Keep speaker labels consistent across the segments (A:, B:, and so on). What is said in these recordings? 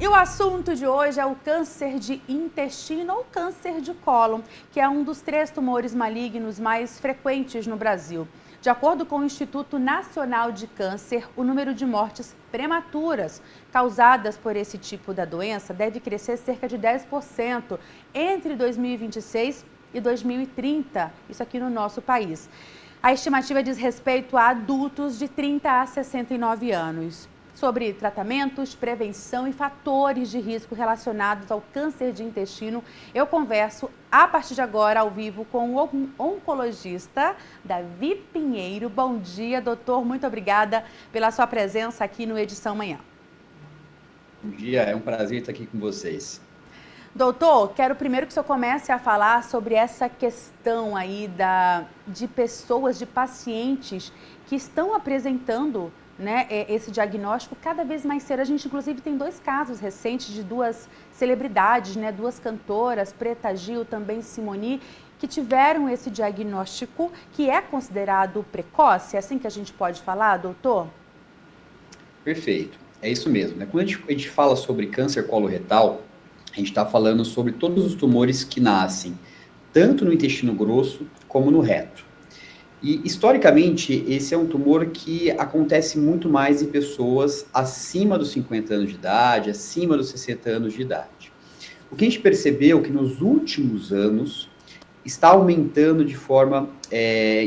A: o assunto de hoje é o câncer de intestino ou câncer de cólon, que é um dos 3 tumores malignos mais frequentes no Brasil. De acordo com o Instituto Nacional de Câncer, o número de mortes prematuras causadas por esse tipo de doença deve crescer cerca de 10% entre 2026 e 2030, isso aqui no nosso país. A estimativa diz respeito a adultos de 30 a 69 anos. Sobre tratamentos, prevenção e fatores de risco relacionados ao câncer de intestino, eu converso a partir de agora ao vivo com o oncologista Davi Pinheiro. Bom dia, doutor. Muito obrigada pela sua presença aqui no Edição Manhã.
B: Bom dia, é um prazer estar aqui com vocês.
A: Doutor, quero primeiro que o senhor comece a falar sobre essa questão aí de pessoas, de pacientes que estão apresentando, né, esse diagnóstico cada vez mais cedo. A gente, inclusive, tem 2 casos recentes de 2 celebridades, né, 2 cantoras, Preta Gil, também Simone, que tiveram esse diagnóstico, que é considerado precoce. É assim que a gente pode falar, doutor?
B: Perfeito, é isso mesmo, né? Quando a gente fala sobre câncer coloretal, a gente está falando sobre todos os tumores que nascem, tanto no intestino grosso como no reto. E, historicamente, esse é um tumor que acontece muito mais em pessoas acima dos 50 anos de idade, acima dos 60 anos de idade. O que a gente percebeu é que nos últimos anos está aumentando de forma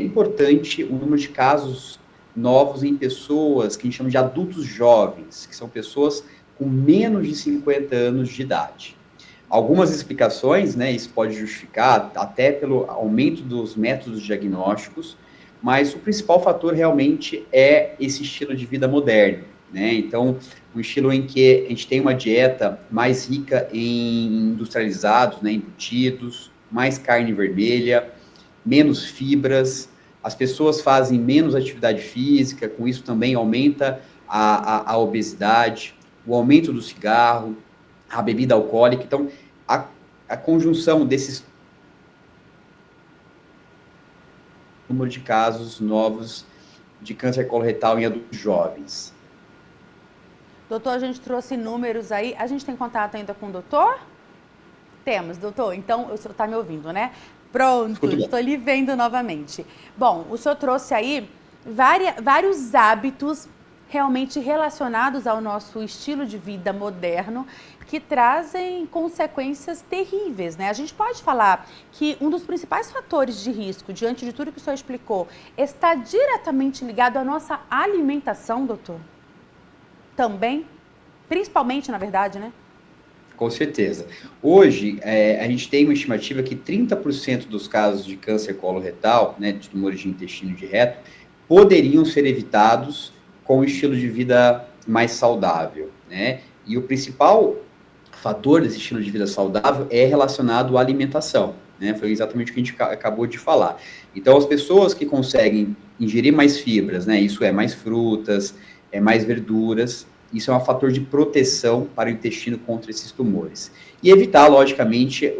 B: importante o número de casos novos em pessoas que a gente chama de adultos jovens, que são pessoas com menos de 50 anos de idade. Algumas explicações, né, isso pode justificar até pelo aumento dos métodos diagnósticos, mas o principal fator realmente é esse estilo de vida moderno, né? Então, um estilo em que a gente tem uma dieta mais rica em industrializados, né, embutidos, mais carne vermelha, menos fibras, as pessoas fazem menos atividade física, com isso também aumenta a obesidade, o aumento do cigarro, a bebida alcoólica. Então, a conjunção desses número de casos novos de câncer coloretal em adultos jovens.
A: Doutor, a gente trouxe números aí. A gente tem contato ainda com o doutor? Temos, doutor. Então, o senhor está me ouvindo, né? Pronto, estou lhe vendo novamente. Bom, o senhor trouxe aí vários hábitos realmente relacionados ao nosso estilo de vida moderno que trazem consequências terríveis, né? A gente pode falar que um dos principais fatores de risco, diante de tudo que o senhor explicou, está diretamente ligado à nossa alimentação, doutor? Também? Principalmente, na verdade, né?
B: Com certeza. Hoje, a gente tem uma estimativa que 30% dos casos de câncer coloretal, né, de tumores de intestino de reto, poderiam ser evitados com um estilo de vida mais saudável, né? E o principal fator desse estilo de vida saudável é relacionado à alimentação, né? Foi exatamente o que a gente acabou de falar. Então, as pessoas que conseguem ingerir mais fibras, né? Isso é mais frutas, mais verduras, isso é um fator de proteção para o intestino contra esses tumores. E evitar, logicamente,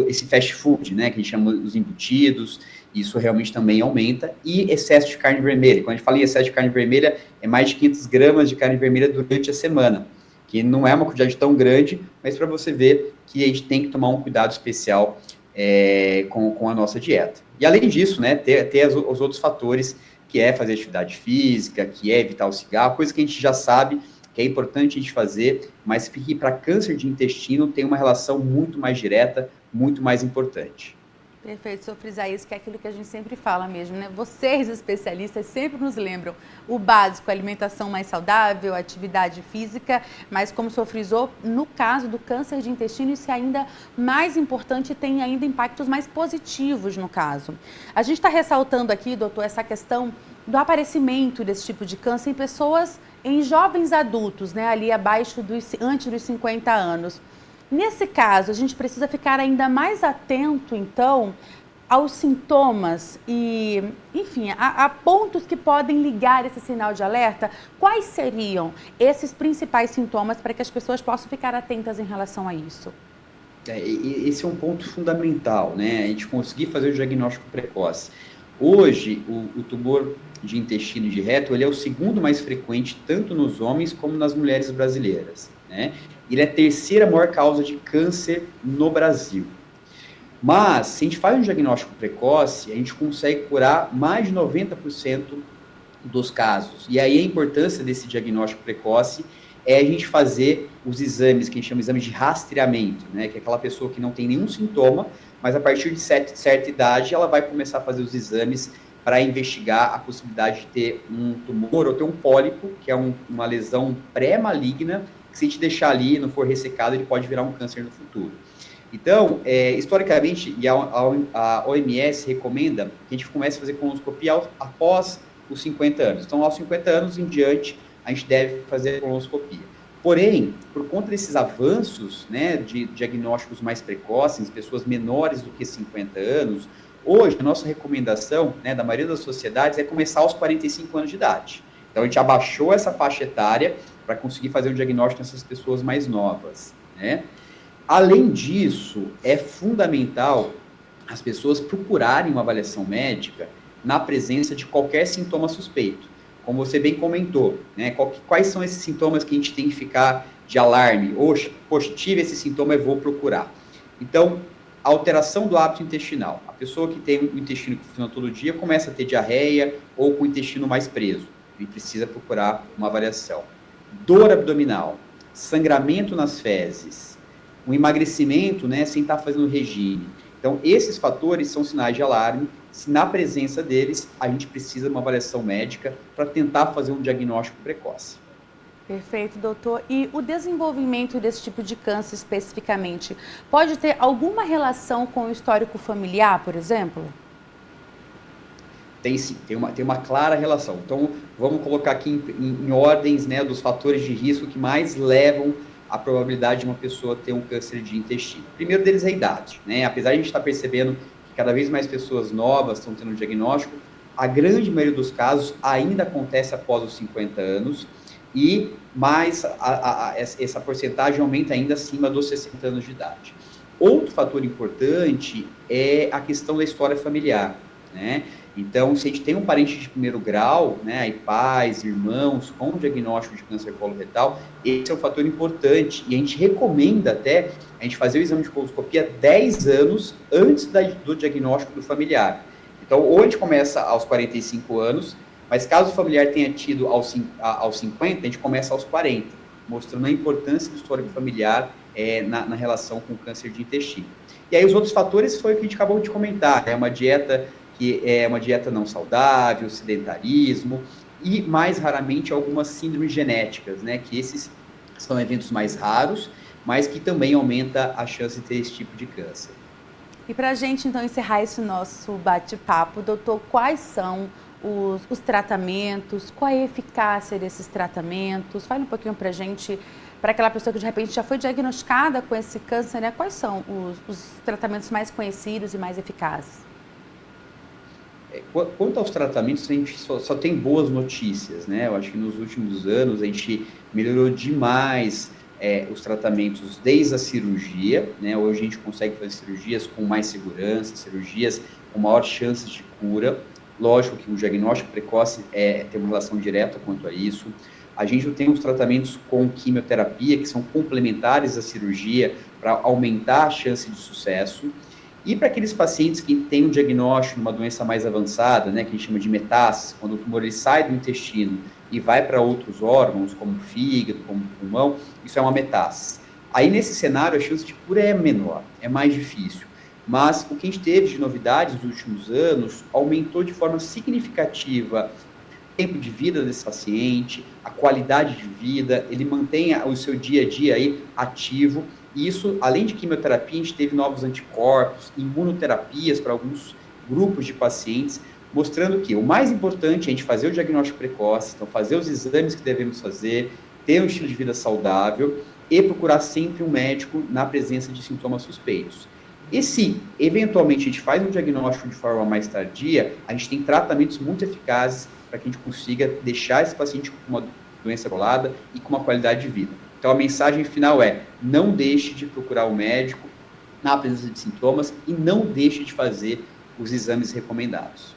B: esse fast food, né, que a gente chama os embutidos, isso realmente também aumenta, e excesso de carne vermelha. Quando a gente fala em excesso de carne vermelha, é mais de 500 gramas de carne vermelha durante a semana, que não é uma quantidade tão grande, mas para você ver que a gente tem que tomar um cuidado especial com a nossa dieta. E além disso, né, ter os outros fatores, que é fazer atividade física, que é evitar o cigarro, coisa que a gente já sabe que é importante a gente fazer, mas que para câncer de intestino tem uma relação muito mais direta, muito mais importante.
A: Perfeito, senhor frisar isso, que é aquilo que a gente sempre fala mesmo, né? Vocês, especialistas, sempre nos lembram o básico, alimentação mais saudável, atividade física, mas como o senhor frisou, no caso do câncer de intestino, isso é ainda mais importante e tem ainda impactos mais positivos no caso. A gente está ressaltando aqui, doutor, essa questão do aparecimento desse tipo de câncer em pessoas, em jovens adultos, né? Ali antes dos 50 anos. Nesse caso, a gente precisa ficar ainda mais atento, então, aos sintomas e, enfim, a pontos que podem ligar esse sinal de alerta. Quais seriam esses principais sintomas para que as pessoas possam ficar atentas em relação a isso?
B: Esse é um ponto fundamental, né? A gente conseguir fazer o diagnóstico precoce. Hoje, o tumor de intestino de reto, ele é o segundo mais frequente tanto nos homens como nas mulheres brasileiras. né? Ele é a terceira maior causa de câncer no Brasil. Mas, se a gente faz um diagnóstico precoce, a gente consegue curar mais de 90% dos casos. E aí a importância desse diagnóstico precoce é a gente fazer os exames, que a gente chama de exames de rastreamento, né? Que é aquela pessoa que não tem nenhum sintoma, mas a partir de certa idade ela vai começar a fazer os exames para investigar a possibilidade de ter um tumor ou ter um pólipo, que é uma lesão pré-maligna, que se a gente deixar ali e não for ressecado, ele pode virar um câncer no futuro. Então, historicamente, e a OMS recomenda que a gente comece a fazer colonoscopia após os 50 anos. Então, aos 50 anos em diante, a gente deve fazer colonoscopia. Porém, por conta desses avanços, né, de diagnósticos mais precoces, pessoas menores do que 50 anos, hoje a nossa recomendação, né, da maioria das sociedades é começar aos 45 anos de idade. Então, a gente abaixou essa faixa etária para conseguir fazer o diagnóstico nessas pessoas mais novas, né? Além disso, é fundamental as pessoas procurarem uma avaliação médica na presença de qualquer sintoma suspeito. Como você bem comentou, né? Quais são esses sintomas que a gente tem que ficar de alarme? Poxa, tive esse sintoma e vou procurar. Então, alteração do hábito intestinal. A pessoa que tem o intestino que funciona todo dia começa a ter diarreia ou com o intestino mais preso. E precisa procurar uma avaliação. Dor abdominal, sangramento nas fezes, um emagrecimento, né, sem estar fazendo regime. Então, esses fatores são sinais de alarme. Se na presença deles, a gente precisa de uma avaliação médica para tentar fazer um diagnóstico precoce.
A: Perfeito, doutor. E o desenvolvimento desse tipo de câncer especificamente pode ter alguma relação com o histórico familiar, por exemplo?
B: Tem sim, tem uma clara relação. Então, vamos colocar aqui em ordens, né, dos fatores de risco que mais levam a probabilidade de uma pessoa ter um câncer de intestino. O primeiro deles é a idade, né? Apesar de a gente estar percebendo que cada vez mais pessoas novas estão tendo um diagnóstico, a grande maioria dos casos ainda acontece após os 50 anos e mais essa porcentagem aumenta ainda acima dos 60 anos de idade. Outro fator importante é a questão da história familiar, né? Então, se a gente tem um parente de primeiro grau, né, aí pais, irmãos, com diagnóstico de câncer coloretal, esse é um fator importante e a gente recomenda até a gente fazer o exame de colonoscopia 10 anos antes do diagnóstico do familiar. Então, ou a gente começa aos 45 anos, mas caso o familiar tenha tido aos 50, a gente começa aos 40, mostrando a importância do histórico familiar na relação com o câncer de intestino. E aí os outros fatores foi o que a gente acabou de comentar, né, uma dieta que é uma dieta não saudável, sedentarismo e, mais raramente, algumas síndromes genéticas, né? Que esses são eventos mais raros, mas que também aumenta a chance de ter esse tipo de câncer.
A: E para a gente, então, encerrar esse nosso bate-papo, doutor, quais são os tratamentos, qual é a eficácia desses tratamentos? Fale um pouquinho para a gente, para aquela pessoa que de repente já foi diagnosticada com esse câncer, né? Quais são os tratamentos mais conhecidos e mais eficazes?
B: Quanto aos tratamentos, a gente só tem boas notícias, né? Eu acho que nos últimos anos a gente melhorou demais os tratamentos desde a cirurgia, né? Hoje a gente consegue fazer cirurgias com mais segurança, cirurgias com maior chance de cura. Lógico que o diagnóstico precoce tem uma relação direta quanto a isso. A gente tem os tratamentos com quimioterapia, que são complementares à cirurgia para aumentar a chance de sucesso. E para aqueles pacientes que têm um diagnóstico de uma doença mais avançada, né, que a gente chama de metástase, quando o tumor ele sai do intestino e vai para outros órgãos, como o fígado, como o pulmão, isso é uma metástase. Aí, nesse cenário, a chance de cura é menor, é mais difícil. Mas o que a gente teve de novidades nos últimos anos aumentou de forma significativa o tempo de vida desse paciente, a qualidade de vida, ele mantém o seu dia a dia aí ativo. E isso, além de quimioterapia, a gente teve novos anticorpos, imunoterapias para alguns grupos de pacientes, mostrando que o mais importante é a gente fazer o diagnóstico precoce, então fazer os exames que devemos fazer, ter um estilo de vida saudável e procurar sempre um médico na presença de sintomas suspeitos. E se, eventualmente, a gente faz um diagnóstico de forma mais tardia, a gente tem tratamentos muito eficazes para que a gente consiga deixar esse paciente com uma doença controlada e com uma qualidade de vida. Então, a mensagem final é: não deixe de procurar o médico na presença de sintomas e não deixe de fazer os exames recomendados.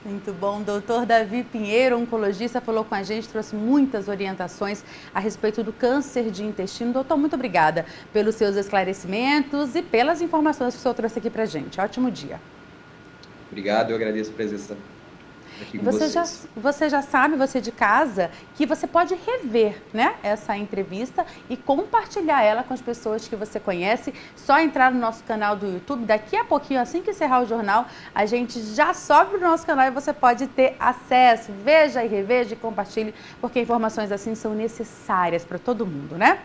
A: Muito bom. Doutor Davi Pinheiro, oncologista, falou com a gente, trouxe muitas orientações a respeito do câncer de intestino. Doutor, muito obrigada pelos seus esclarecimentos e pelas informações que o senhor trouxe aqui pra gente. Ótimo dia.
B: Obrigado, eu agradeço a presença aqui com
A: Você já sabe, você de casa, que você pode rever, né, essa entrevista e compartilhar ela com as pessoas que você conhece. Só entrar no nosso canal do YouTube. Daqui a pouquinho, assim que encerrar o jornal, a gente já sobe para o nosso canal e você pode ter acesso. Veja e reveja e compartilhe, porque informações assim são necessárias para todo mundo, né?